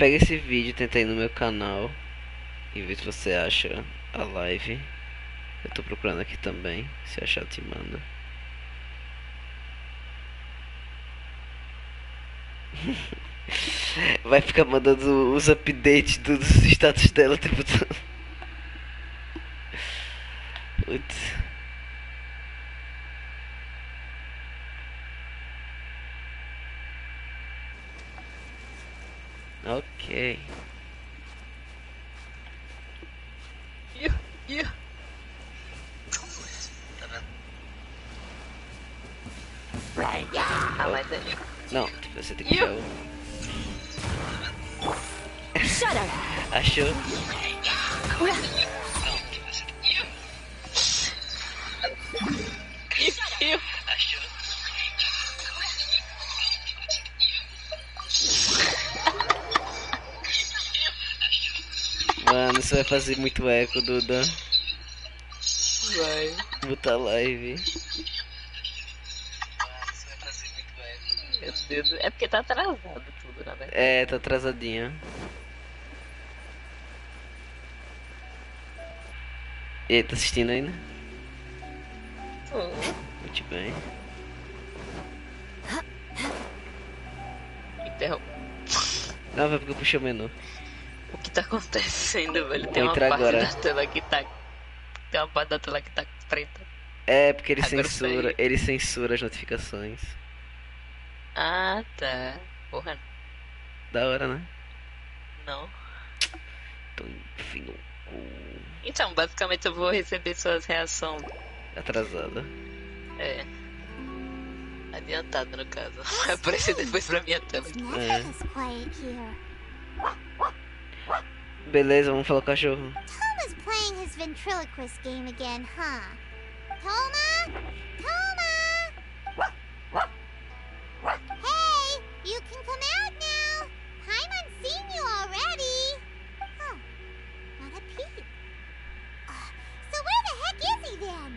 Pega esse vídeo, tenta ir no meu canal e vê se você acha a live. Eu tô procurando aqui também. Se achar, eu te mando. Vai ficar mandando os updates dos status dela o tempo todo. Putz. Ok. Ih, ih. Tá vendo? Ah, mas é. Não, você tem que achar o. Shut up. Achou? Ih. Achou? Mano, isso vai fazer muito eco, Duda. Vai. Botar live. Meu Deus. É porque tá atrasado tudo, na verdade. É, tá atrasadinha. E aí, tá assistindo ainda? Muito bem. Então, Não, vai porque eu puxei o menu. o que tá acontecendo, velho? Tem Vou uma entrar parte agora. da tela que tá. Tem uma parte da tela que tá preta. É, porque ele Agora censura, saiu. ele censura as notificações. Ah, tá. Porra, Da hora, né? não. Tô enfim no cu. Então, basicamente eu vou receber suas reações. Atrasada. É. Adiantado no caso. Vai aparecer depois pra minha tela. It's never this quiet here. Beleza, vamos falar com o cachorro. Toma's playing his ventriloquist game again, huh? Toma? Toma! Hey, you can come out now. Paimon's seen you already. Oh, not a peep. So where the heck is he then?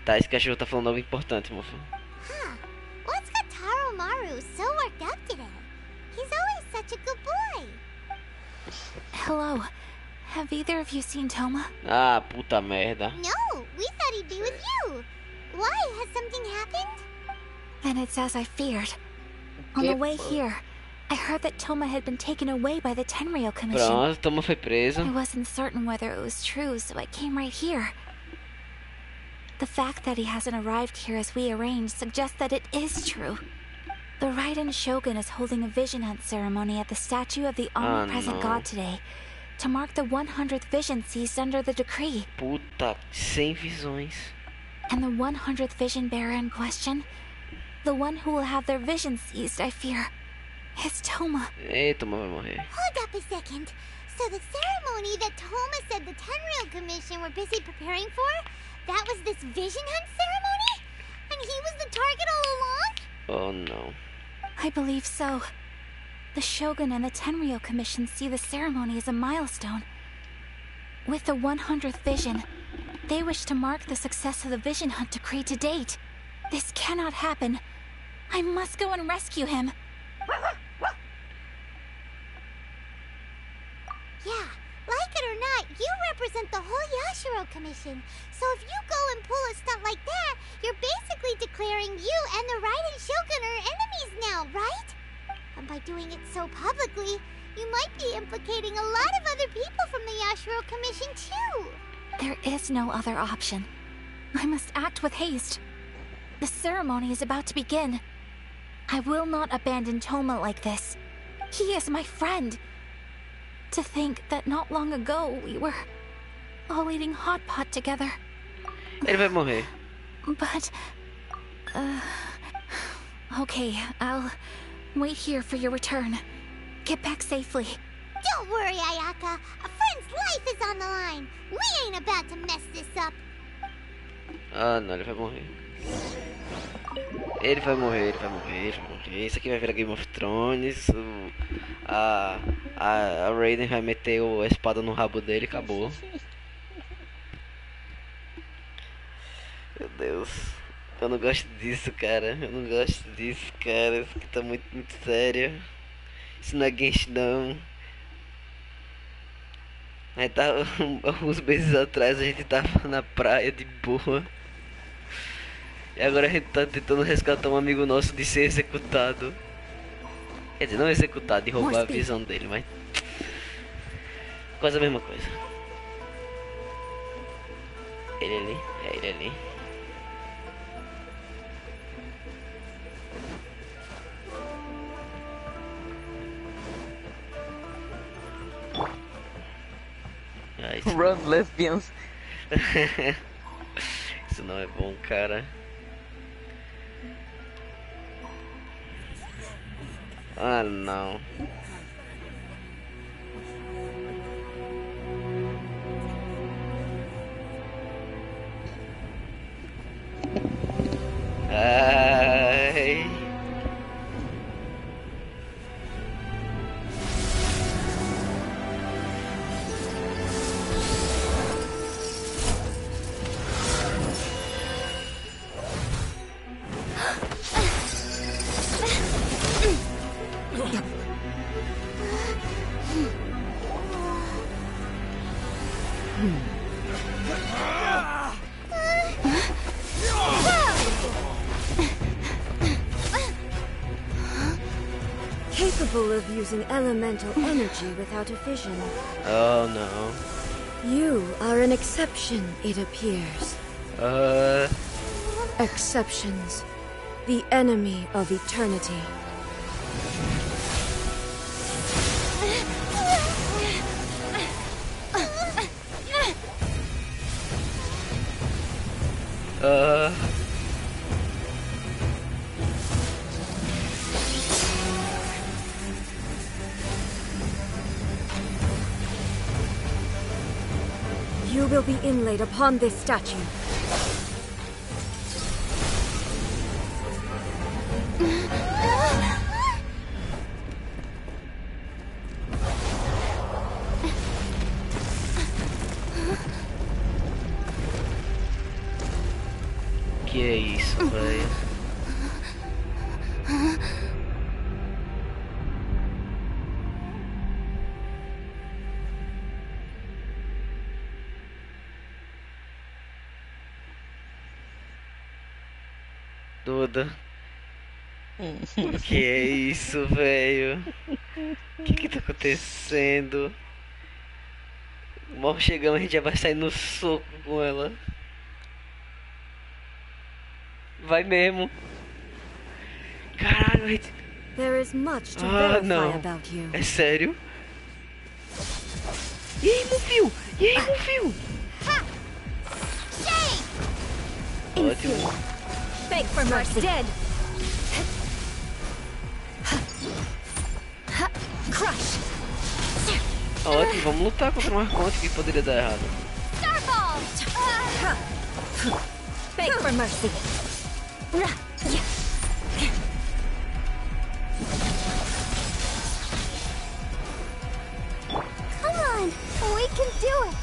Tá, esse cachorro tá falando algo importante, mofa. Huh. What's got Taro Maru so worked up today? He's always such a good boy. Hello. Have either of you seen Toma? Ah, puta merda. No, we thought he'd be with you. Why? Has something happened? Then it's as I feared. On the way here, I heard that Toma had been taken away by the Tenryou Commission. Pronto, Toma foi I preso. wasn't certain whether it was true, so I came right here. The fact that he hasn't arrived here as we arranged suggests that it is true. The Raiden Shogun is holding a vision hunt ceremony at the statue of the omnipresent no. god today to mark the 100th vision seized under the decree. Puta, sem visões. And the 100th vision bearer in question, the one who will have their vision seized, I fear, is Toma. Ei, Toma vai morrer. Hold up a second. So the ceremony that Toma said the Tenryou Commission were busy preparing for, that was this vision hunt ceremony? And he was the target all along? Oh, não. I believe so. The Shogun and the Tenryou Commission see the ceremony as a milestone. With the 100th vision, they wish to mark the success of the vision hunt decree to date. This cannot happen. I must go and rescue him. Yeah, like it or not, you represent the whole Yashiro Commission. So if you go and pull a stunt like that, you're basically declaring you and the Raiden Shogun are enemies now, right? And by doing it so publicly, you might be implicating a lot of other people from the Yashiro Commission too. There is no other option. I must act with haste. The ceremony is about to begin. I will not abandon Toma like this. He is my friend. To think that not long ago we were all eating hot pot together. Ele vai morrer. But, okay, I'll wait here for your return. Get back safely. Don't worry, Ayaka. A friend's life is on the line. We ain't about to mess this up. Ah, não, ele vai morrer. Ele vai morrer, ele vai morrer, ele vai morrer. Isso aqui vai virar Game of Thrones. A Raiden vai meter a espada no rabo dele e acabou. Meu Deus. Eu não gosto disso, cara. Eu não gosto disso, cara. Isso aqui tá muito sério. Isso não é Genshin não. Aí tá, alguns meses atrás a gente tava na praia de boa. E agora a gente tá tentando resgatar um amigo nosso de ser executado. Quer dizer, não executado, de roubar a visão dele, mas quase a mesma coisa. Ele ali, é ele ali. Ah, isso... Run, lesbians. Isso não é bom, cara. Ah, não. Ai. Capable of using elemental energy without a fission. Oh no. You are an exception, it appears. Exceptions. The enemy of eternity. You will be inlaid upon this statue. Que é isso, velho? Duda. Que é isso, velho? Que tá acontecendo? Mal chegando, a gente já vai sair no soco com ela. Vai mesmo. Caralho, a gente... There is much to Ah, verify não. about you. É sério? E aí, não viu? E aí, não viu? Ótimo. Beg for mercy. Dead. Crush. Ótimo, vamos lutar contra um arconte que poderia dar errado. Starfall! Beg for mercy. Come on, we can do it.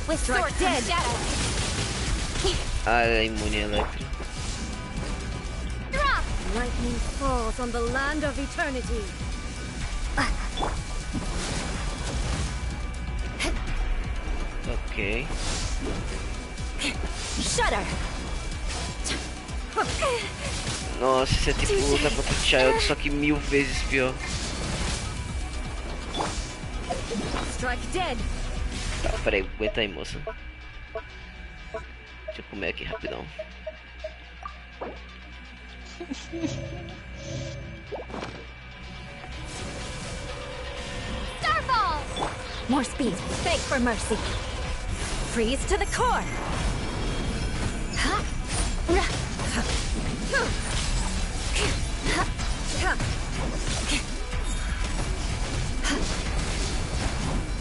With Strike swords dead. and shadow. Ah, é imune a elétrico. Drop! Lightning falls on the land of eternity. Ok. Shudder. Nossa, isso é tipo lutar contra o Child, só que 1000 vezes pior. Strike dead. Tá, peraí, aguenta aí, moça. Deixa eu comer aqui rapidão. Starfall! More speed. Beg for mercy. Freeze to the core.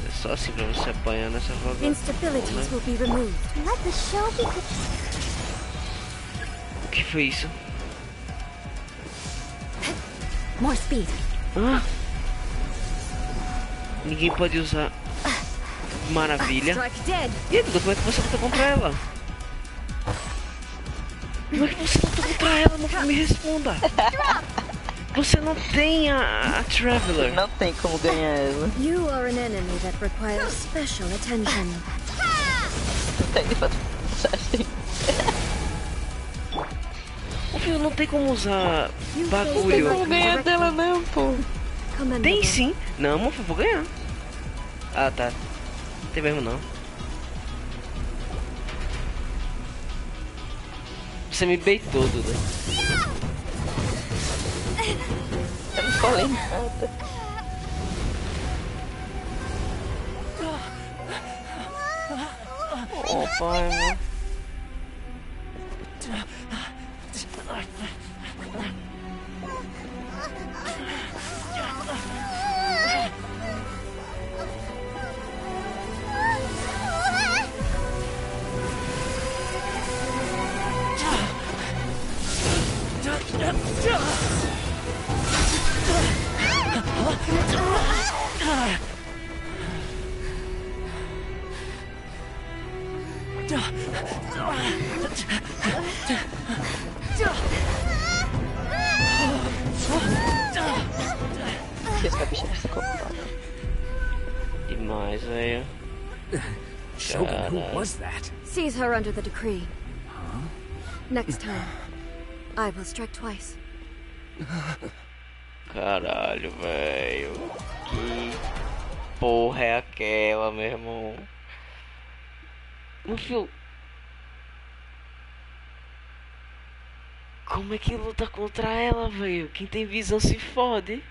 É só assim pra você apanhar nessa vaga. Instabilities will be removed. Let the show begin. O que foi isso? More speed. Ah! Ninguém pode usar. Maravilha. Strike dead. E aí, Duda, como é que você luta contra ela? Como é que você luta contra ela? Não me responda. Você não tem a Traveler. Não tem como ganhar ela. You are an enemy that requires special attention. Não tem nem pra mensagem. Ô, filho, não tem como usar You bagulho. Não ganha dela não, pô. Tem sim. Não, mas eu vou ganhar. Ah, tá. Não tem mesmo não. Você me beitou, Duda. Eu não falei nada. Oh, pai, mano. Essa bicha é psicopata. Demais, velho. Shogun, who was that? Seize her under the decree. Next time, I will strike twice. Caralho, velho. Que porra é aquela, meu irmão? Meu filho. Como é que luta contra ela, velho? Quem tem visão se fode.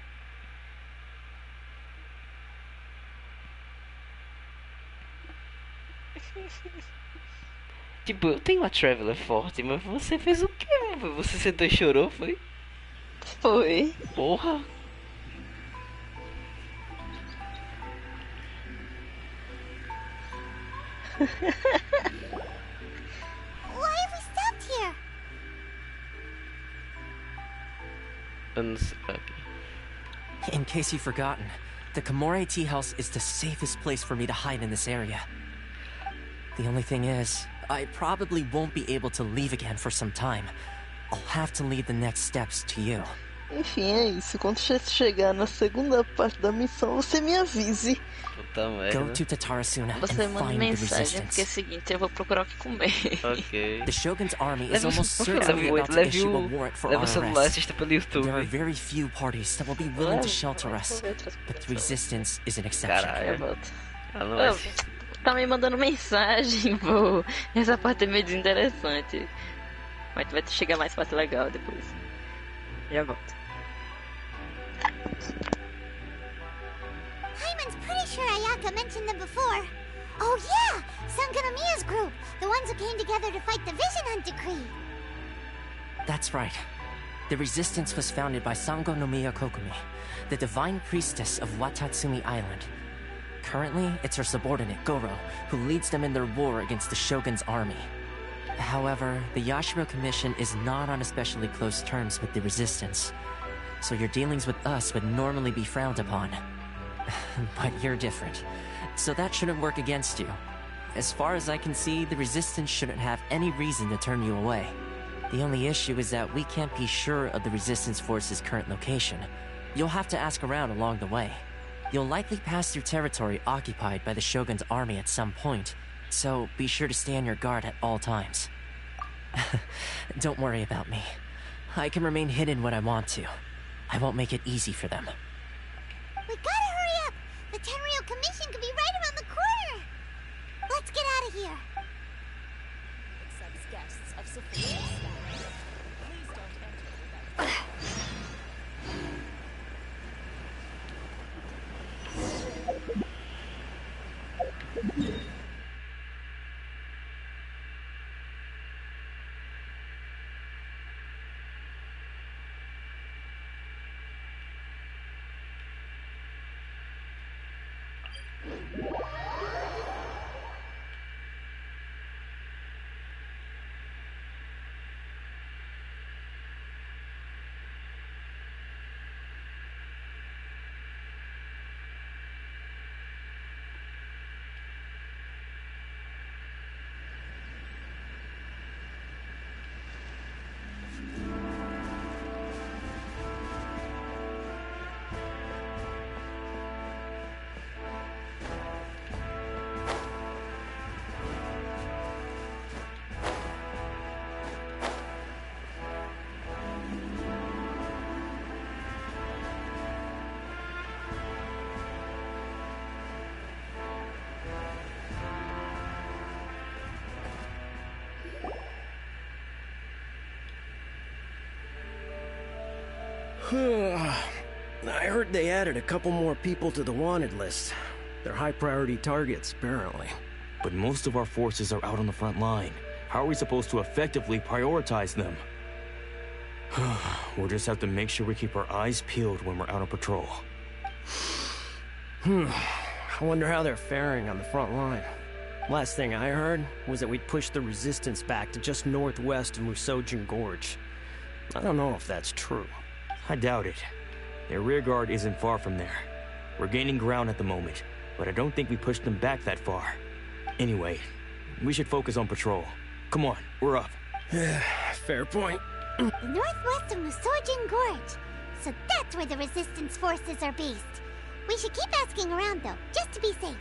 Tipo, eu tenho uma Traveler forte, mas você fez o quê, mano? Você sentou e chorou, foi? Foi. Porra. Why have we stopped here? Eu não sei. Ok. In case you've forgotten, the Komore Tea House is the safest place for me to hide in this area. The only thing is, I probably won't be able to leave again for some time. I'll have to leave the next steps to you. Enfim, é isso. Quando você chegar na segunda parte da missão, você me avise. Puta Go merda. to Tatarasuna Você and manda find the mensagem, porque é o resistance. seguinte, eu vou procurar o que comer. Ok. The Shogun's army is Leve almost o certainly leve, about to leve issue a o warrant for leve our o celular e arrest. assista pelo There are YouTube. very few parties that will be willing to shelter us, but the resistance is an exception. Eu Caralho. volto. Ela não vai Ô, tá me mandando mensagem, pô. Essa parte é meio desinteressante. Mas tu vai chegar mais parte legal depois. Já volto. Hyman's pretty sure Ayaka mentioned them before. Oh yeah! Sangonomiya's group! The ones who came together to fight the Vision Hunt Decree! That's right. The resistance was founded by Sango no Miya Kokumi, the divine priestess of Watatsumi Island. Currently, it's her subordinate, Goro, who leads them in their war against the Shogun's army. However, the Yashiro Commission is not on especially close terms with the resistance, so your dealings with us would normally be frowned upon. But you're different, so that shouldn't work against you. As far as I can see, the resistance shouldn't have any reason to turn you away. The only issue is that we can't be sure of the resistance force's current location. You'll have to ask around along the way. You'll likely pass through territory occupied by the Shogun's army at some point, so be sure to stay on your guard at all times. Don't worry about me. I can remain hidden when I want to. I won't make it easy for them. We gotta hurry up! The Tenryou Commission could be right around the corner! Let's get out of here! Accepts guests of superior status. Please don't enter without I heard they added a couple more people to the wanted list. They're high-priority targets, apparently. But most of our forces are out on the front line. How are we supposed to effectively prioritize them? We'll just have to make sure we keep our eyes peeled when we're out on patrol. I wonder how they're faring on the front line. Last thing I heard was that we'd pushed the resistance back to just northwest of Musojin Gorge. I don't know if that's true. I doubt it. Their rear guard isn't far from there. We're gaining ground at the moment, but I don't think we pushed them back that far. Anyway, we should focus on patrol. Come on, we're up. Fair point. Northwest of Musojin Gorge. So that's where the resistance forces are based. We should keep asking around though, just to be safe.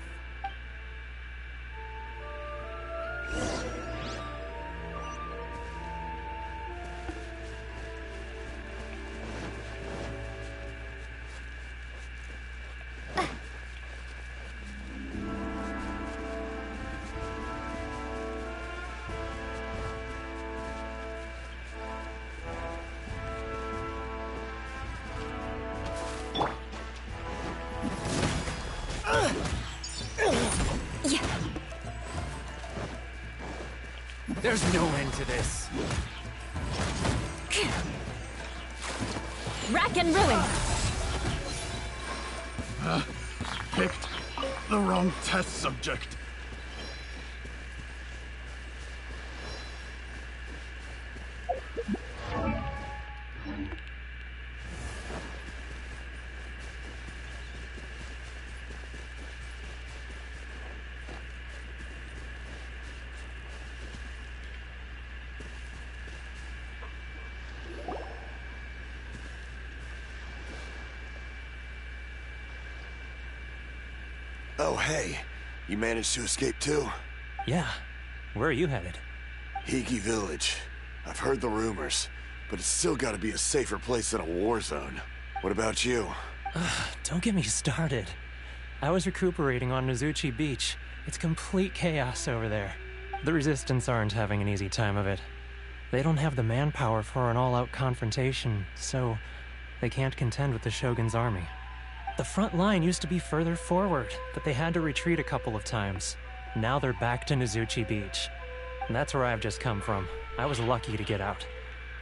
There's no end to this. Rack and ruin! Picked the wrong test subject. Oh, hey. You managed to escape too? Yeah. Where are you headed? Hiki Village. I've heard the rumors, but it's still gotta be a safer place than a war zone. What about you? Don't get me started. I was recuperating on Nozuchi Beach. It's complete chaos over there. The Resistance aren't having an easy time of it. They don't have the manpower for an all-out confrontation, so they can't contend with the Shogun's army. The front line used to be further forward, but they had to retreat a couple of times. Now they're back to Nozuchi Beach. And that's where I've just come from. I was lucky to get out.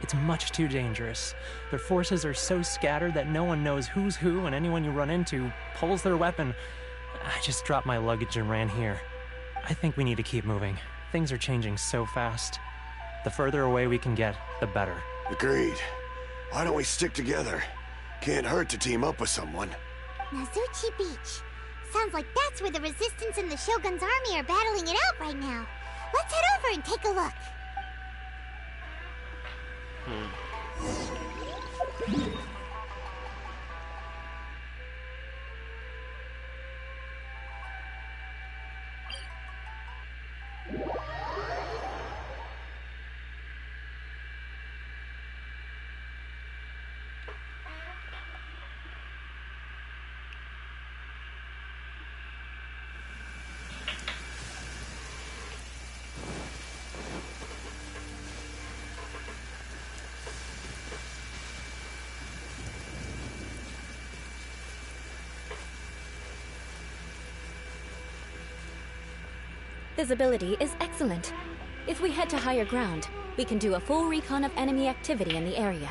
It's much too dangerous. Their forces are so scattered that no one knows who's who, and anyone you run into pulls their weapon. I just dropped my luggage and ran here. I think we need to keep moving. Things are changing so fast. The further away we can get, the better. Agreed. Why don't we stick together? Can't hurt to team up with someone. Nozuchi Beach. Sounds like that's where the Resistance and the Shogun's army are battling it out right now. Let's head over and take a look. Visibility is excellent. If we head to higher ground, we can do a full recon of enemy activity in the area.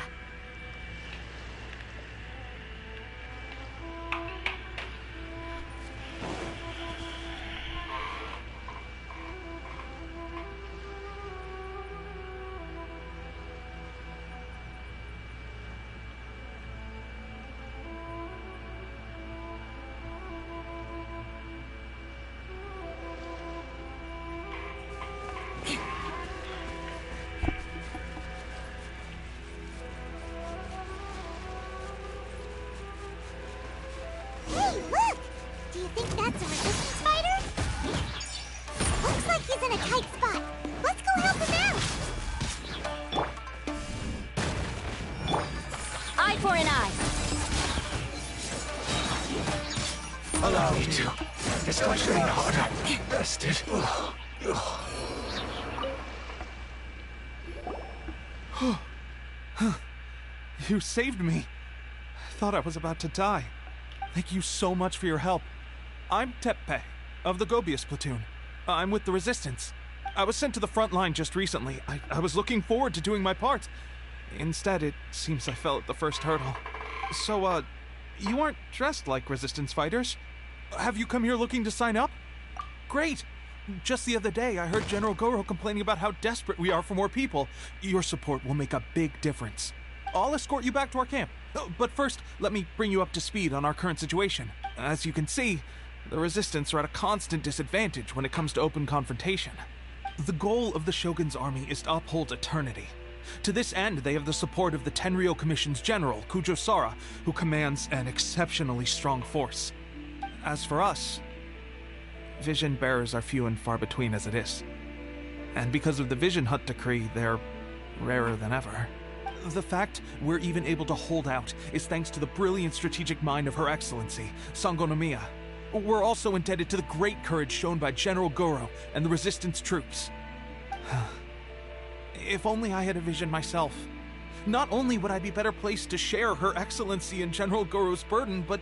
Hey, look! Do you think that's a Resistance fighter? Looks like he's in a tight spot. Let's go help him out! Eye for an eye! Allow me to. It's like getting harder. Rested. You saved me. I thought I was about to die. Thank you so much for your help. I'm Teppe, of the Gobius platoon. I'm with the Resistance. I was sent to the front line just recently. I was looking forward to doing my part. Instead, it seems I fell at the first hurdle. So, you aren't dressed like Resistance fighters? Have you come here looking to sign up? Great! Just the other day, I heard General Goro complaining about how desperate we are for more people. Your support will make a big difference. I'll escort you back to our camp. But first, let me bring you up to speed on our current situation. As you can see, the Resistance are at a constant disadvantage when it comes to open confrontation. The goal of the Shogun's army is to uphold eternity. To this end, they have the support of the Tenryou Commission's general, Kujo Sara, who commands an exceptionally strong force. As for us, vision bearers are few and far between as it is. And because of the Vision Hut decree, they're rarer than ever. The fact we're even able to hold out is thanks to the brilliant strategic mind of Her Excellency, Sango Nomiya. We're also indebted to the great courage shown by General Goro and the Resistance troops. If only I had a vision myself. Not only would I be better placed to share Her Excellency and General Goro's burden, but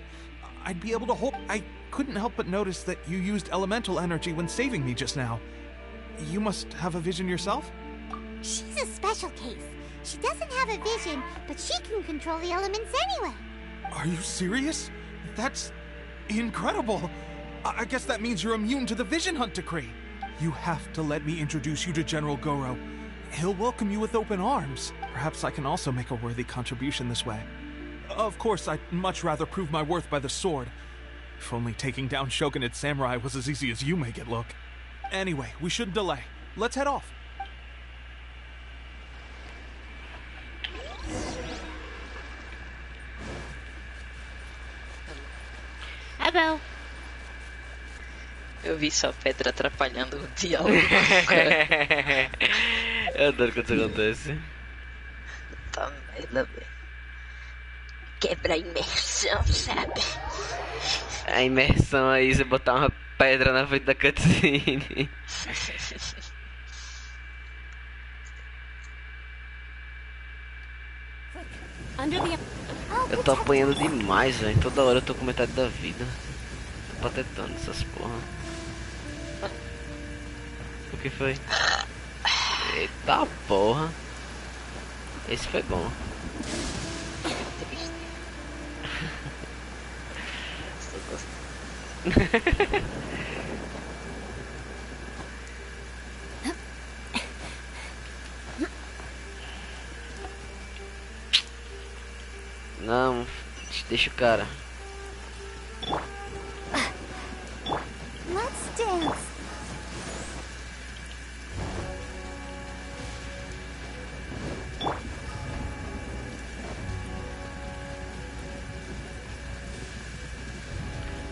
I'd be able to hope. I couldn't help but notice that you used elemental energy when saving me just now. You must have a vision yourself? She's a special case. She doesn't have a vision, but she can control the elements anyway. Are you serious? That's incredible. I guess that means you're immune to the Vision Hunt decree. You have to let me introduce you to General Goro. He'll welcome you with open arms. Perhaps I can also make a worthy contribution this way. Of course, I'd much rather prove my worth by the sword. If only taking down Shogunate samurai was as easy as you make it look. Anyway, we shouldn't delay. Let's head off. Hello. Eu vi só pedra atrapalhando o diálogo. Eu adoro quando isso acontece. Tá merda, velho. Quebra a imersão, sabe? A imersão aí, você botar uma pedra na frente da cutscene. Eu tô apanhando demais, velho. Toda hora eu tô com metade da vida. Tô patetando essas porra. O que foi? Eita porra. Esse foi bom. Não, deixa o cara. Let's dance.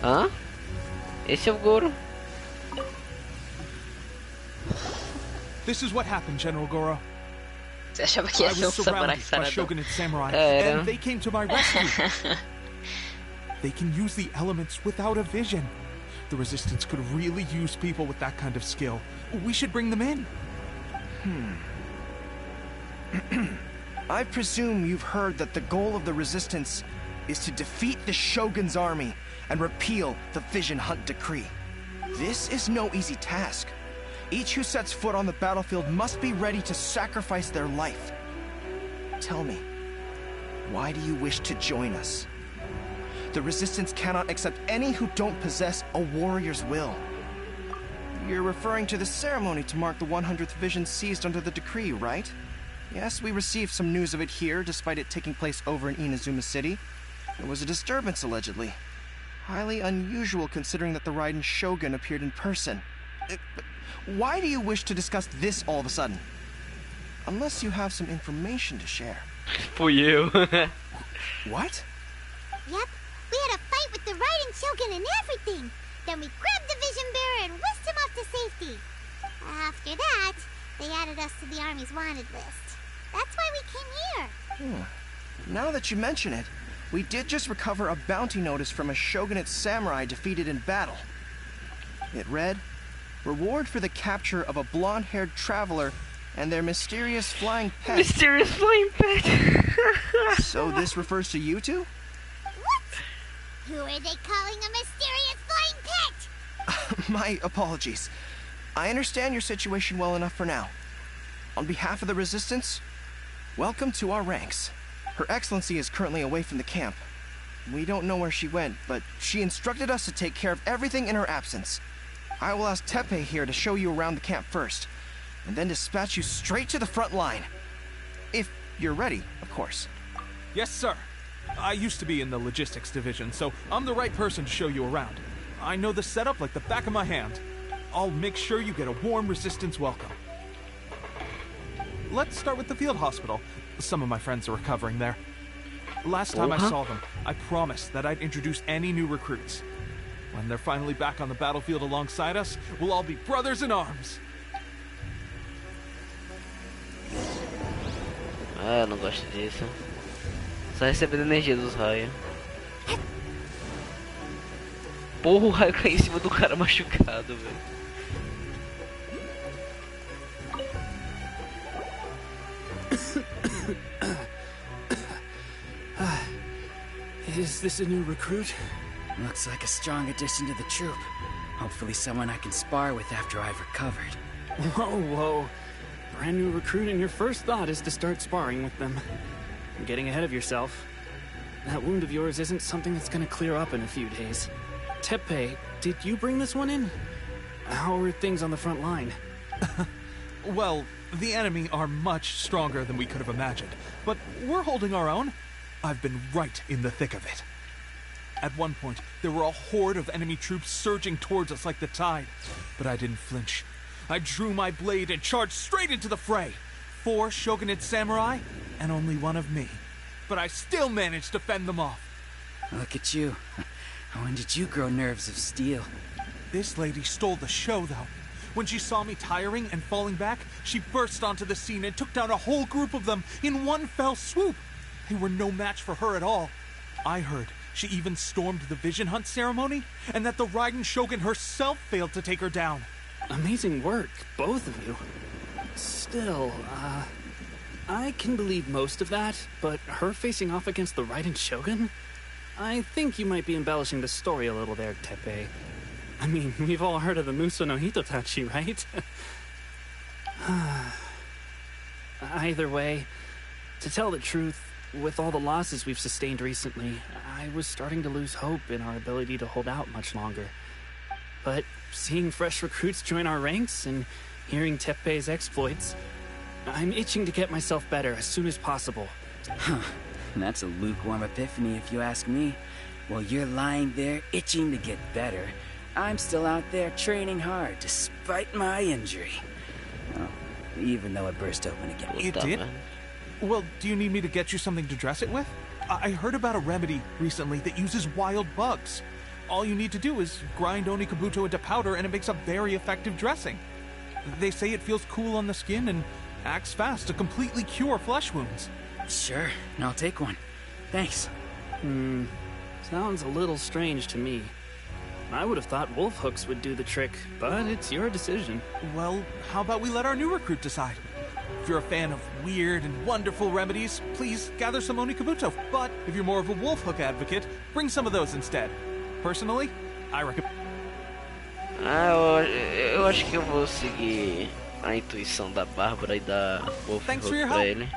Hã? Esse é o Goro. This is what happened, General Goro. Você achava que ia ser samurai by Shogunate samurai, Era. and they came to my rescue. They can use the elements without a vision. The Resistance could really use people with that kind of skill. We should bring them in. I presume you've heard that the goal of the Resistance is to defeat the Shogun's army and repeal the Vision Hunt decree. This is no easy task. Each who sets foot on the battlefield must be ready to sacrifice their life. Tell me, why do you wish to join us? The Resistance cannot accept any who don't possess a warrior's will. You're referring to the ceremony to mark the 100th Vision seized under the decree, right? Yes, we received some news of it here, despite it taking place over in Inazuma City. There was a disturbance, allegedly. Highly unusual considering that the Raiden Shogun appeared in person. Why do you wish to discuss this all of a sudden? Unless you have some information to share. For you. What? Yep, we had a fight with the Raiden Shogun and everything. Then we grabbed the Vision Bearer and whisked him off to safety. After that, they added us to the Army's wanted list. That's why we came here. Now that you mention it, we did just recover a bounty notice from a Shogunate samurai defeated in battle. It read, "Reward for the capture of a blonde-haired traveler and their mysterious flying pet." Mysterious flying pet. So this refers to you two? Who are they calling a mysterious flying pet? My apologies. I understand your situation well enough for now. On behalf of the Resistance, welcome to our ranks. Her Excellency is currently away from the camp. We don't know where she went, but she instructed us to take care of everything in her absence. I will ask Tepe here to show you around the camp first, and then dispatch you straight to the front line. If you're ready, of course. Yes, sir. I used to be in the logistics division, so I'm the right person to show you around. I know the setup like the back of my hand. I'll make sure you get a warm Resistance welcome. Let's start with the field hospital. Some of my friends are recovering there. Last time I saw them, I promised that I'd introduce any new recruits. When they're finally back on the battlefield alongside us, we'll all be brothers in arms. Ah, eu não gosto disso. Só recebendo energia dos raios. Porra, o raio caiu em cima do cara machucado, velho. Is this a new recruit? Looks like a strong addition to the troop. Hopefully someone I can spar with after I've recovered. Whoa, whoa. Brand new recruit and your first thought is to start sparring with them. You're getting ahead of yourself. That wound of yours isn't something that's gonna clear up in a few days. Tepe, did you bring this one in? How are things on the front line? Well, the enemy are much stronger than we could have imagined, but we're holding our own. I've been right in the thick of it. At one point, there were a horde of enemy troops surging towards us like the tide, but I didn't flinch. I drew my blade and charged straight into the fray. 4 shogunate samurai, and only one of me. But I still managed to fend them off. Look at you. When did you grow nerves of steel? This lady stole the show, though. When she saw me tiring and falling back, she burst onto the scene and took down a whole group of them in one fell swoop. They were no match for her at all. I heard she even stormed the Vision Hunt ceremony, and that the Raiden Shogun herself failed to take her down. Amazing work, both of you. Still, I can believe most of that, but her facing off against the Raiden Shogun? I think you might be embellishing the story a little there, Tepe. I mean, we've all heard of the Muso no Hitotachi, right? Either way, to tell the truth, with all the losses we've sustained recently, I was starting to lose hope in our ability to hold out much longer. But seeing fresh recruits join our ranks and hearing Tepe's exploits, I'm itching to get myself better as soon as possible. Huh. That's a lukewarm epiphany if you ask me. While you're lying there itching to get better, I'm still out there training hard despite my injury. Well, even though it burst open again. It did? Well, do you need me to get you something to dress it with? I heard about a remedy recently that uses wild bugs. All you need to do is grind Onikabuto into powder and it makes a very effective dressing. They say it feels cool on the skin and acts fast to completely cure flesh wounds. Sure, I'll take one. Thanks. Sounds a little strange to me. I would have thought wolf hooks would do the trick, but it's your decision. Well, how about we let our new recruit decide? If you're a fan of weird and wonderful remedies, please gather some Onikabuto. But if you're more of a wolf hook advocate, bring some of those instead. Personally, I recommend... eu acho que eu vou seguir a intuição da Bárbara e dar wolf hook pra ele.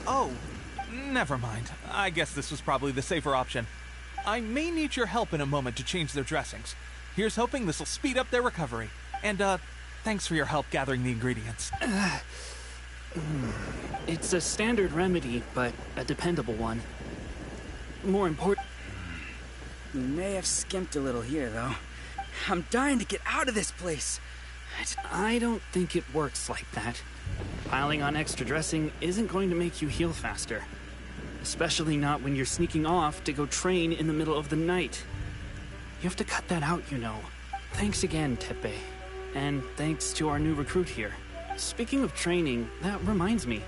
Oh, never mind. I guess this was probably the safer option. I may need your help in a moment to change their dressings. Here's hoping this'll speed up their recovery. And, thanks for your help gathering the ingredients. It's a standard remedy, but a dependable one. More important... We may have skimped a little here, though. I'm dying to get out of this place. I don't think it works like that. Piling on extra dressing isn't going to make you heal faster. Especially not when you're sneaking off to go train in the middle of the night. You have to cut that out, you know. Thanks again, Tepe. And thanks to our new recruit here. Speaking of training, that reminds me.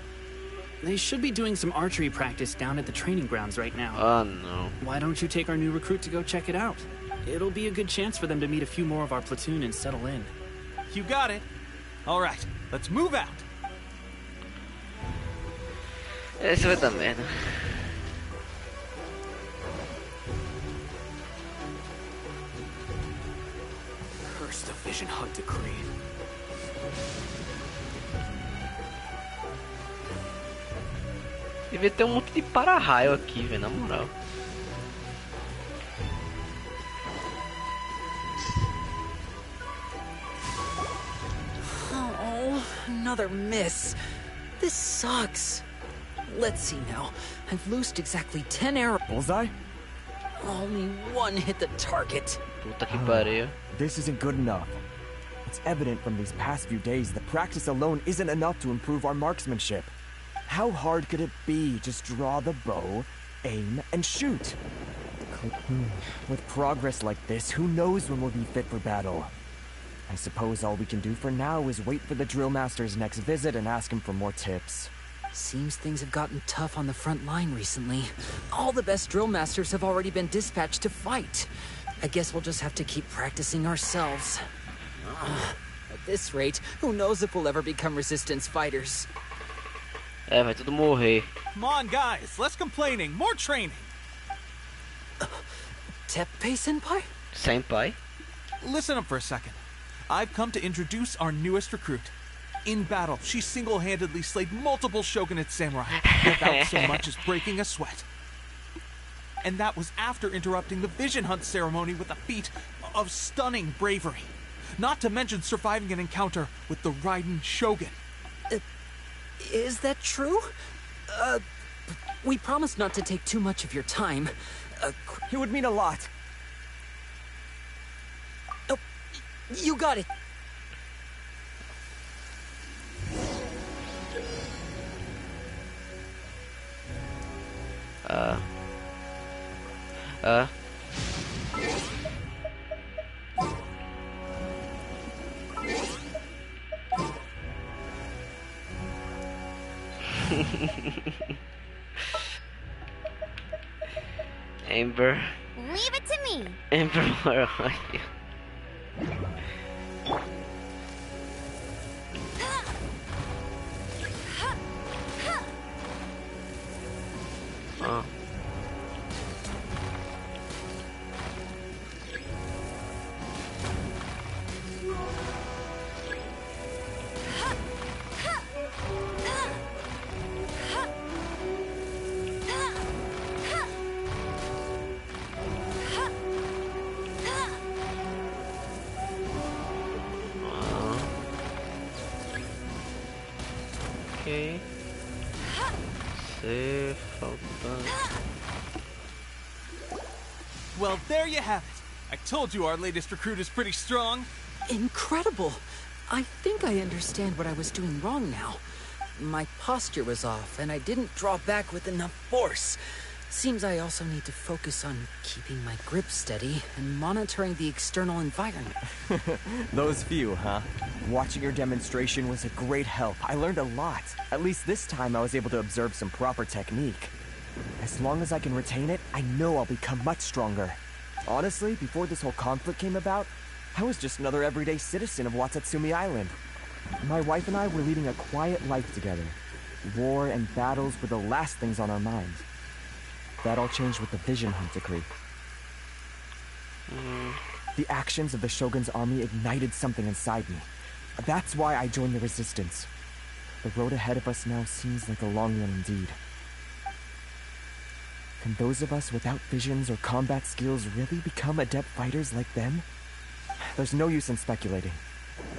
They should be doing some archery practice down at the training grounds right now. Oh, no. Why don't you take our new recruit to go check it out? It'll be a good chance for them to meet a few more of our platoon and settle in. You got it. Alright, let's move out. Esse vai dar merda. Curse the Vision Hunt decree. Devia ter um monte de para-raio aqui, velho, na moral. Oh, another miss. This sucks. Let's see now. I've loosed exactly 10 arrows. Bullseye? Only one hit the target. Puta que pariu. This isn't good enough. It's evident from these past few days that practice alone isn't enough to improve our marksmanship. How hard could it be? Just draw the bow, aim, and shoot. With progress like this, who knows when we'll be fit for battle? I suppose all we can do for now is wait for the drill master's next visit and ask him for more tips. Seems things have gotten tough on the front line recently. All the best drill masters have already been dispatched to fight. I guess we'll just have to keep practicing ourselves. At this rate, who knows if we'll ever become resistance fighters. É, vai tudo morrer. Come on, guys, less complaining, more training. Teppei-senpai? Senpai? Listen up for a second. I've come to introduce our newest recruit. In battle, she single-handedly slayed multiple shogunate samurai without so much as breaking a sweat. And that was after interrupting the Vision Hunt ceremony with a feat of stunning bravery. Not to mention surviving an encounter with the Raiden Shogun. Is that true? We promised not to take too much of your time. It would mean a lot. Oh, you got it. Amber. Leave it to me. Amber, where are you? Oh. Ok. Se faltando. Well, there you have it. I told you our latest recruit is pretty strong. Incredible. I think I understand what I was doing wrong now. My posture was off, and I didn't draw back with enough force. Seems I also need to focus on keeping my grip steady and monitoring the external environment. Those few, huh? Watching your demonstration was a great help. I learned a lot. At least this time I was able to observe some proper technique. As long as I can retain it, I know I'll become much stronger. Honestly, before this whole conflict came about, I was just another everyday citizen of Watatsumi Island. My wife and I were leading a quiet life together. War and battles were the last things on our minds. That all changed with the Vision Hunt decree. The actions of the Shogun's army ignited something inside me. That's why I joined the resistance. The road ahead of us now seems like a long one indeed. Can those of us without visions or combat skills really become adept fighters like them? There's no use in speculating.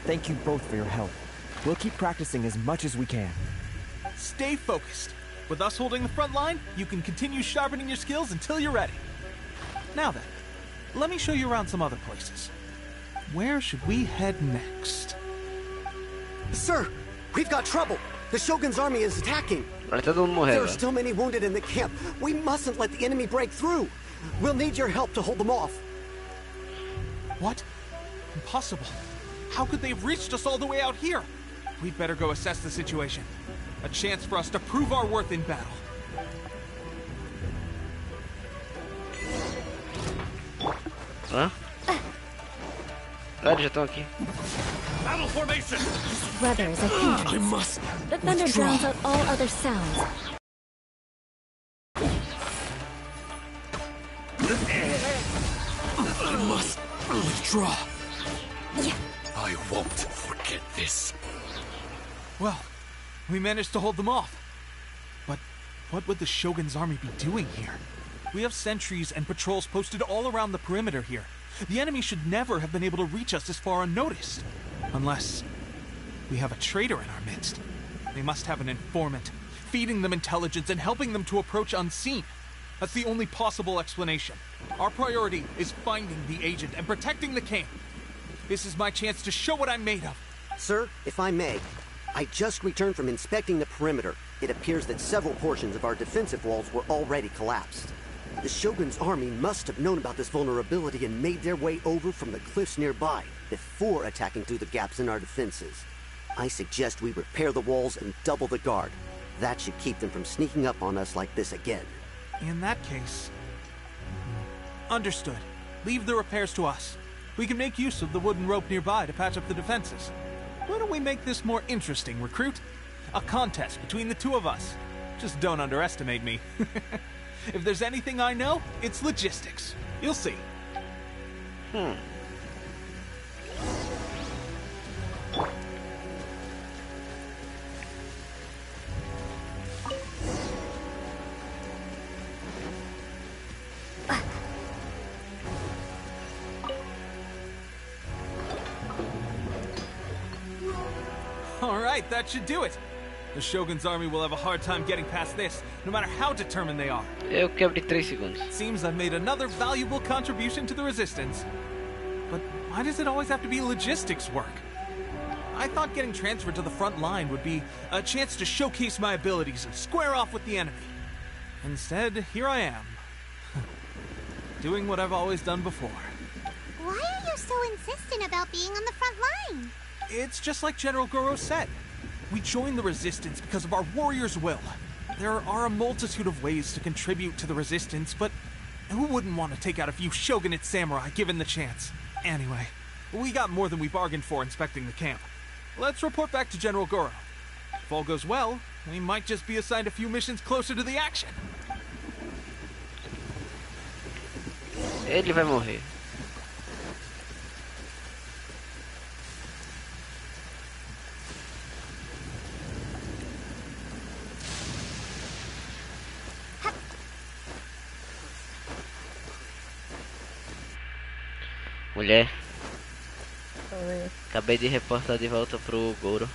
Thank you both for your help. We'll keep practicing as much as we can. Stay focused. With us holding the front line, you can continue sharpening your skills until you're ready. Now then, let me show you around some other places. Where should we head next? Sir, we've got trouble. The Shogun's army is attacking. There are still many wounded in the camp. We mustn't let the enemy break through. We'll need your help to hold them off. What? Impossible. How could they have reached us all the way out here? We'd better go assess the situation. A chance for us to prove our worth in battle. Hã? Ah, eles já estão aqui. Battle formation! Weather is a hindrance. I must The thunder withdraw. drowns out all other sounds. I must withdraw. Yeah. I won't forget this. Well, we managed to hold them off. But what would the Shogun's army be doing here? We have sentries and patrols posted all around the perimeter here. The enemy should never have been able to reach us this far unnoticed. Unless we have a traitor in our midst. They must have an informant, feeding them intelligence and helping them to approach unseen. That's the only possible explanation. Our priority is finding the agent and protecting the camp. This is my chance to show what I'm made of. Sir, if I may, I just returned from inspecting the perimeter. It appears that several portions of our defensive walls were already collapsed. The Shogun's army must have known about this vulnerability and made their way over from the cliffs nearby before attacking through the gaps in our defenses. I suggest we repair the walls and double the guard. That should keep them from sneaking up on us like this again. In that case... Understood. Leave the repairs to us. We can make use of the wooden rope nearby to patch up the defenses. Why don't we make this more interesting, recruit? A contest between the two of us. Just don't underestimate me. If there's anything I know, it's logistics. You'll see. Alright, that should do it. The Shogun's army will have a hard time getting past this, no matter how determined they are. Eu quebro de 3 segundos. Seems I've made another valuable contribution to the resistance. But why does it always have to be logistics work? I thought getting transferred to the front line would be a chance to showcase my abilities and square off with the enemy. Instead, here I am. Doing what I've always done before. Why are you so insistent about being on the front line? It's just like General Goro said. We joined the Resistance because of our warrior's will. There are a multitude of ways to contribute to the Resistance, but who wouldn't want to take out a few Shogunate samurai given the chance? Anyway, we got more than we bargained for inspecting the camp. Let's report back to General Goro. If all goes well, we might just be assigned a few missions closer to the action. Ele vai morrer. Mulher. Oi. Acabei de reportar de volta pro Goro.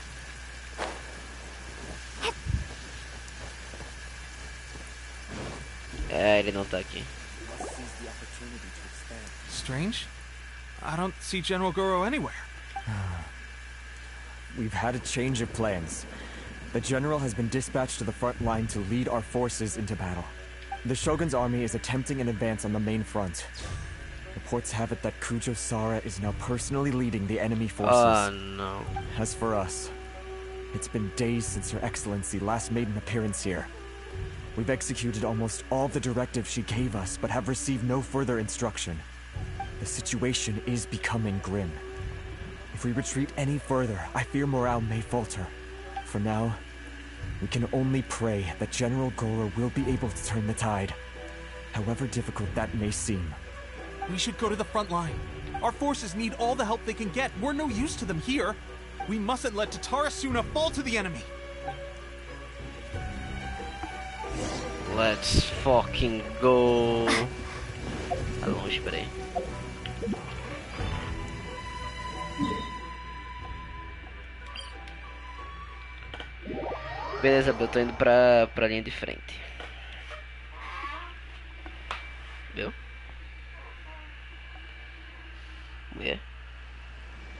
É, ele não tá aqui. Strange? I don't see General Goro anywhere. We've had a change of plans. The general has been dispatched to the front line to lead our forces into battle. The Shogun's army is attempting an advance on the main front. Reports have it that Kujo Sara is now personally leading the enemy forces. Oh no. As for us, it's been days since Her Excellency last made an appearance here. We've executed almost all the directives she gave us, but have received no further instruction. The situation is becoming grim. If we retreat any further, I fear morale may falter. For now, we can only pray that General Goro will be able to turn the tide, however difficult that may seem. We should go to the front line. Our forces need all the help they can get. We're no use to them here. We mustn't let Tatarasuna fall to the enemy. Let's fucking go. Tá longe, peraí. Beleza, eu tô indo pra linha de frente. Viu? Mulher.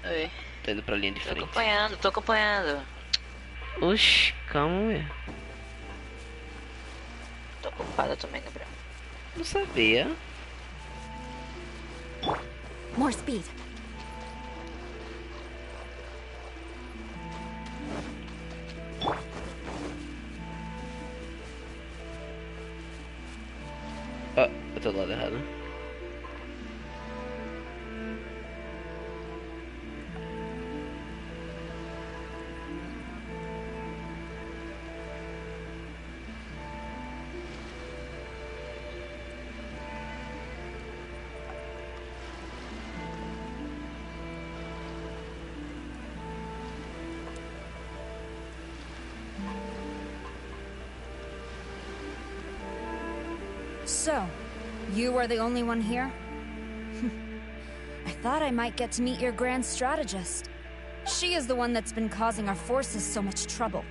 Oi. Tô indo pra linha de frente. Tô acompanhando. Oxi, calma, mulher. Tô ocupada também, Gabriel. Não sabia. More speed. Ah, eu tô do lado errado. So, you are the only one here? I thought I might get to meet your grand strategist. She is the one that's been causing our forces so much trouble.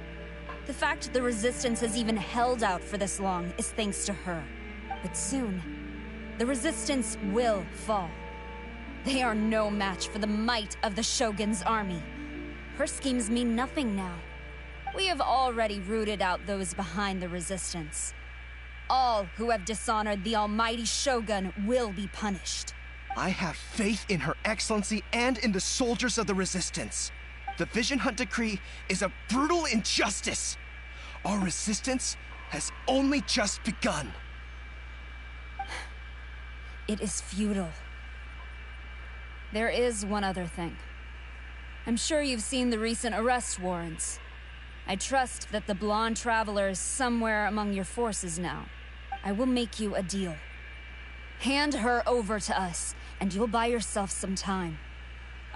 The fact the Resistance has even held out for this long is thanks to her. But soon, the Resistance will fall. They are no match for the might of the Shogun's army. Her schemes mean nothing now. We have already rooted out those behind the Resistance. All who have dishonored the almighty Shogun will be punished. I have faith in Her Excellency and in the soldiers of the Resistance. The Vision Hunt Decree is a brutal injustice. Our resistance has only just begun. It is futile. There is one other thing. I'm sure you've seen the recent arrest warrants. I trust that the blonde traveler is somewhere among your forces now. I will make you a deal. Hand her over to us, and you'll buy yourself some time.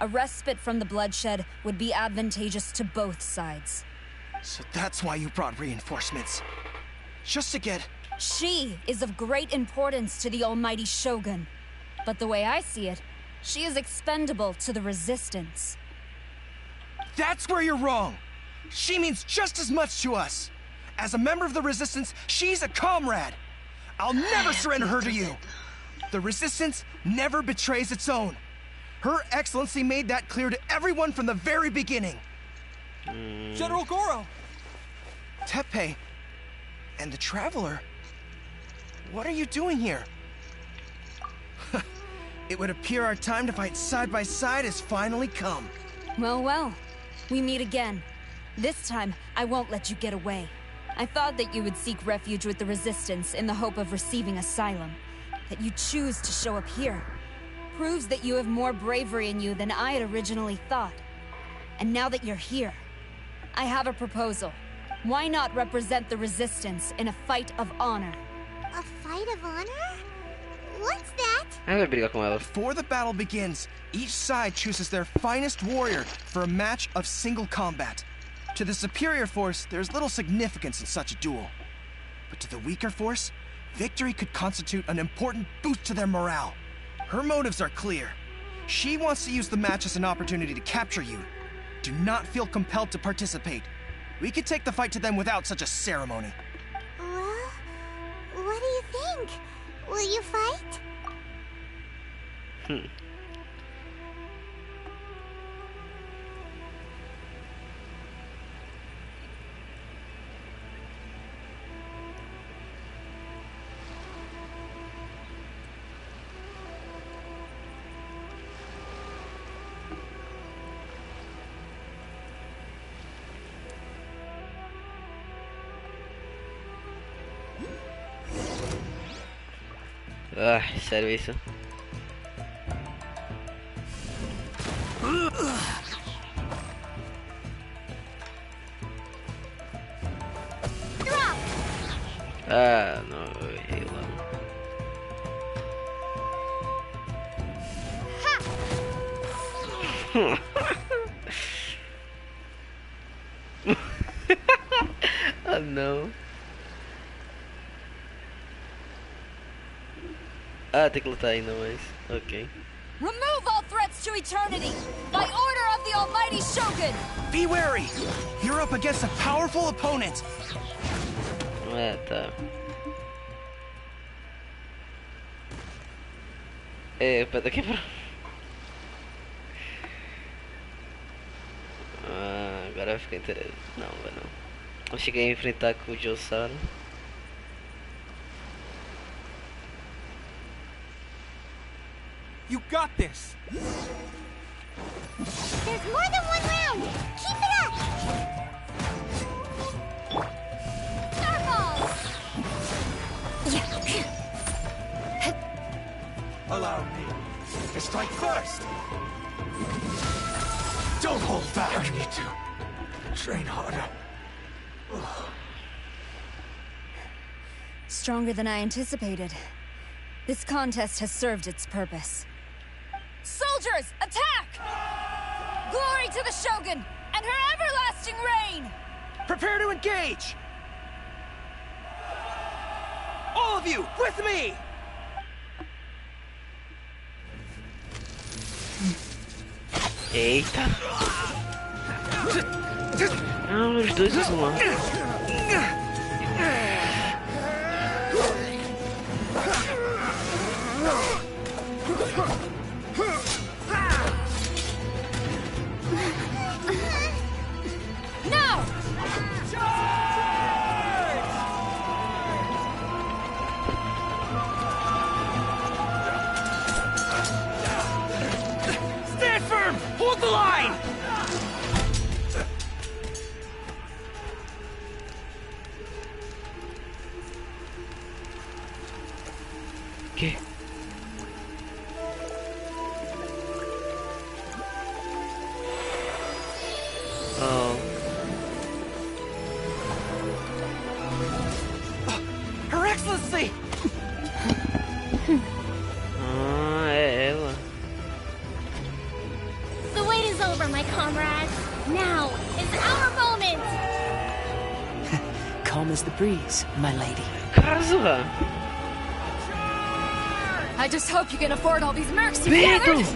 A respite from the bloodshed would be advantageous to both sides. So that's why you brought reinforcements. Just to get... She is of great importance to the almighty Shogun. But the way I see it, she is expendable to the Resistance. That's where you're wrong! She means just as much to us! As a member of the Resistance, she's a comrade! I'll never surrender her to you! The Resistance never betrays its own. Her Excellency made that clear to everyone from the very beginning. General Goro! Teppei and the Traveler? What are you doing here? It would appear our time to fight side by side has finally come. Well, well. We meet again. This time, I won't let you get away. I thought that you would seek refuge with the Resistance in the hope of receiving asylum. That you choose to show up here proves that you have more bravery in you than I had originally thought. And now that you're here, I have a proposal. Why not represent the Resistance in a fight of honor? A fight of honor? What's that? Before the battle begins, each side chooses their finest warrior for a match of single combat. To the superior force, there's little significance in such a duel. But to the weaker force, victory could constitute an important boost to their morale. Her motives are clear. She wants to use the match as an opportunity to capture you. Do not feel compelled to participate. We could take the fight to them without such a ceremony. Well, what do you think? Will you fight? Ah, sério isso? Ah, não, eu errei lá. Ah, não. Ah, tem que lutar ainda mais. Ok. Remove all threats to eternity! By order of the almighty Shogun! Be wary! You're up against a powerful opponent! Ah, tá. É, pera aqui pra... Ah, agora vai ficar interessante. Não, vai não. Eu cheguei a enfrentar com o Josara. You got this! There's more than one round! Keep it up! Starballs! Allow me to strike first! Don't hold back! I need to train harder. Stronger than I anticipated. This contest has served its purpose. Soldiers, attack! Glory to the Shogun and her everlasting reign! Prepare to engage! All of you, with me! Eita. Ah, os dois são lá. No! Stand firm! Hold the line! Que? Oh. Her Excellency! Ah, é ela. The wait is over, my comrades. Now is our moment. Calm as the breeze, my lady. Kazuha. I just hope you can afford all these mercs you gathered.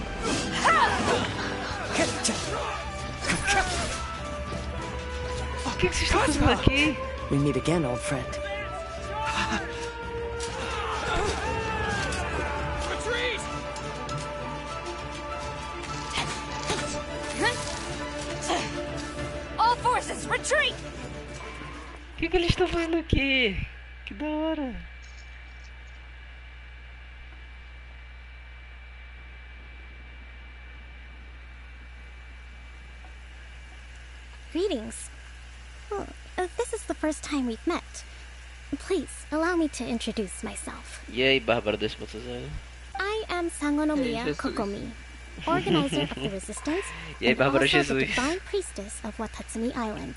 O que vocês estão fazendo aqui? We meet again, old friend. Retreat! All forces, retreat! O que eles estão fazendo aqui? Que da hora. Greetings. Well, this is the first time we've met. Please, allow me to introduce myself. E aí, Bárbara 2.0? I am Sangonomiya Kokomi, organizer of the Resistance, E aí, and Bárbara also the Jesus? Divine Priestess of Watatsumi Island.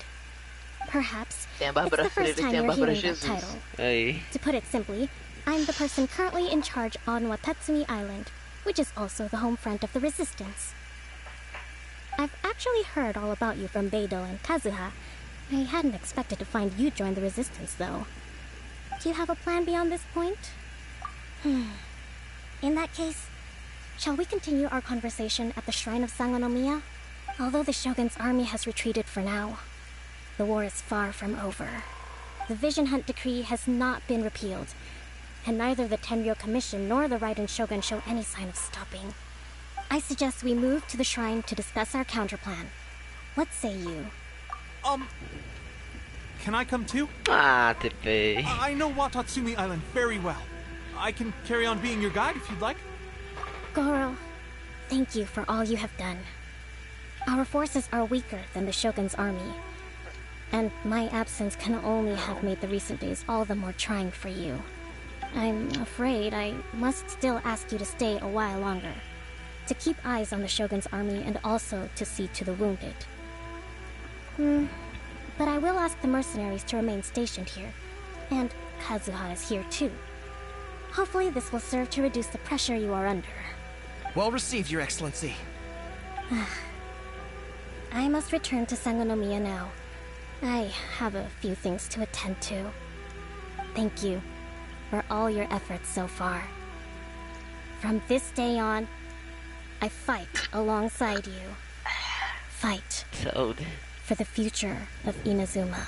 Perhaps Tem a it's Bárbara the first Freire e time tem a you're Bárbara hearing that Jesus. title. Aí. To put it simply, I'm the person currently in charge on Watatsumi Island, which is also the home front of the Resistance. I've actually heard all about you from Beidou and Kazuha. I hadn't expected to find you join the Resistance, though. Do you have a plan beyond this point? In that case, shall we continue our conversation at the shrine of Sangonomiya? Although the Shogun's army has retreated for now, the war is far from over. The Vision Hunt Decree has not been repealed, and neither the Tenryo Commission nor the Raiden Shogun show any sign of stopping. I suggest we move to the shrine to discuss our counterplan. What say you? Can I come too? Ah, TP. I know Watatsumi Island very well. I can carry on being your guide if you'd like. Goro, thank you for all you have done. Our forces are weaker than the Shogun's army, and my absence can only have made the recent days all the more trying for you. I'm afraid I must still ask you to stay a while longer, to keep eyes on the Shogun's army and also to see to the wounded. But I will ask the mercenaries to remain stationed here, and Kazuha is here too. Hopefully this will serve to reduce the pressure you are under. Well received, Your Excellency. I must return to Sangonomiya now. I have a few things to attend to. Thank you for all your efforts so far. From this day on, I fight alongside you. Fight for the future of Inazuma.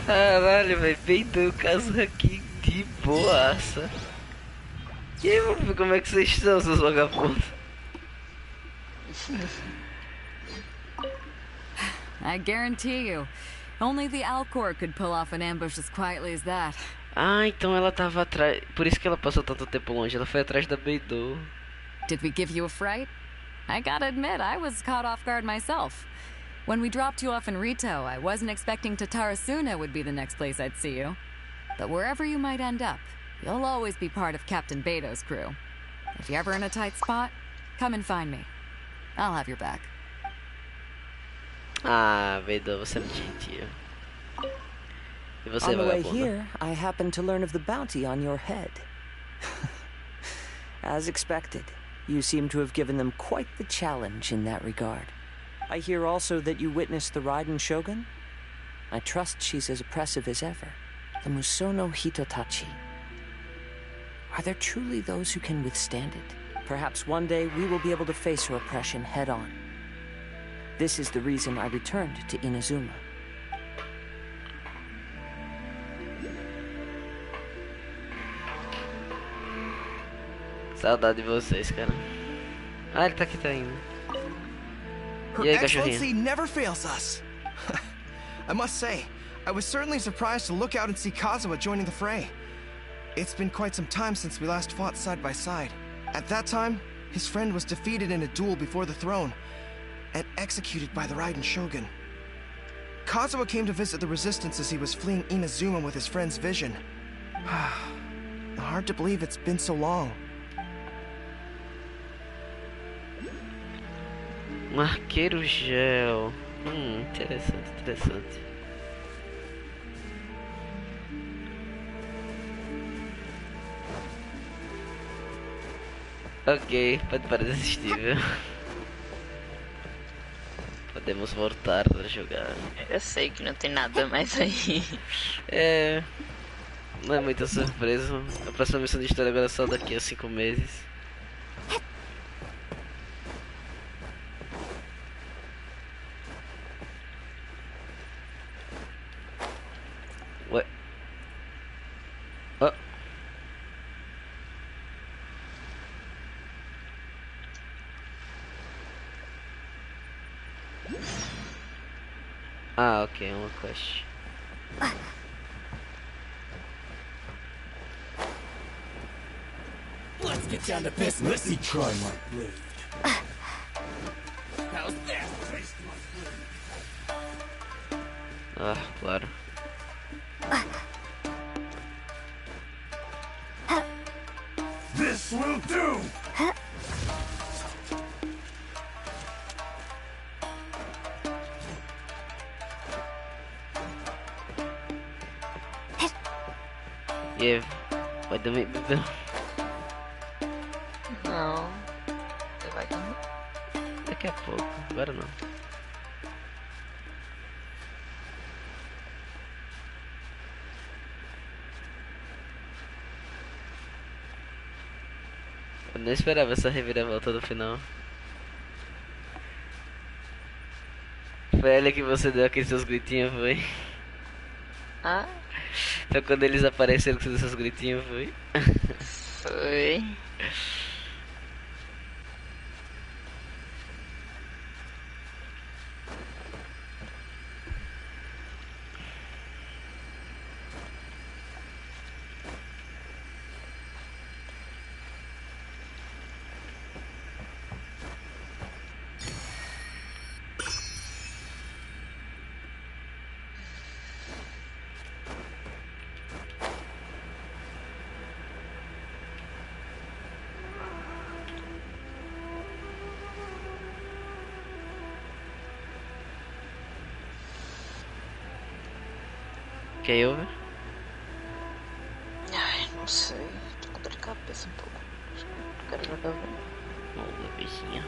Caralho, velho, peidou o caso aqui de boaça. E aí, vamos ver como é que vocês estão, seus vagabundos. I guarantee you, only the Alcor could pull off an ambush as quietly as that. Ah, então ela tava atrás. Por isso que ela passou tanto tempo longe. Ela foi atrás da Beidou. Did we give you a fright? I gotta admit, I was caught off guard myself. When we dropped you off in Rito, I wasn't expecting Tatarasuna would be the next place I'd see you. But wherever you might end up, you'll always be part of Captain Beto's crew. If you're ever in a tight spot, come and find me. I'll have your back. Ah, Beidou, você é muito gentil. E você, On the way vagabunda? here, I happened to learn of the bounty on your head. As expected, you seem to have given them quite the challenge in that regard. I hear also that you witnessed the Raiden Shogun? I trust she's as oppressive as ever. The Musono Hitotachi. Are there truly those who can withstand it? Perhaps one day we will be able to face her oppression head-on. This is the reason I returned to Inazuma. Saudade de vocês, cara. Ah, ele tá aqui, tá indo. Her E aí, Excellency cachorrinho? never fails us. I must say, I was certainly surprised to look out and see Kazuha joining the fray. It's been quite some time since we last fought side by side. At that time, his friend was defeated in a duel before the throne and executed by the Raiden Shogun. Kazuha came to visit the resistance as he was fleeing Inazuma with his friend's vision. Hard to believe it's been so long. Um arqueiro gel. Interessante, interessante. Ok, pode parar de assistir, viu? Podemos voltar a jogar. Eu sei que não tem nada mais aí. É. Não é muita surpresa. A próxima missão de história agora é só daqui a 5 meses. Ué. Oh. Ah, ok, uma quest. Let's get down to business. Let me try my blade. How's that? Taste my blade. Ah, claro. This will do. E vai dormir. Não. Você vai dormir? Daqui a pouco, agora não. Eu não esperava essa reviravolta do final. Foi ela que você deu aqueles seus gritinhos, foi? Ah? Foi quando eles apareceram que você deu seus gritinhos, foi? Foi. Que houve? Ai, não sei. Tô com dor de cabeça um pouco. Acho que eu quero jogar. Vamos ver, beijinho.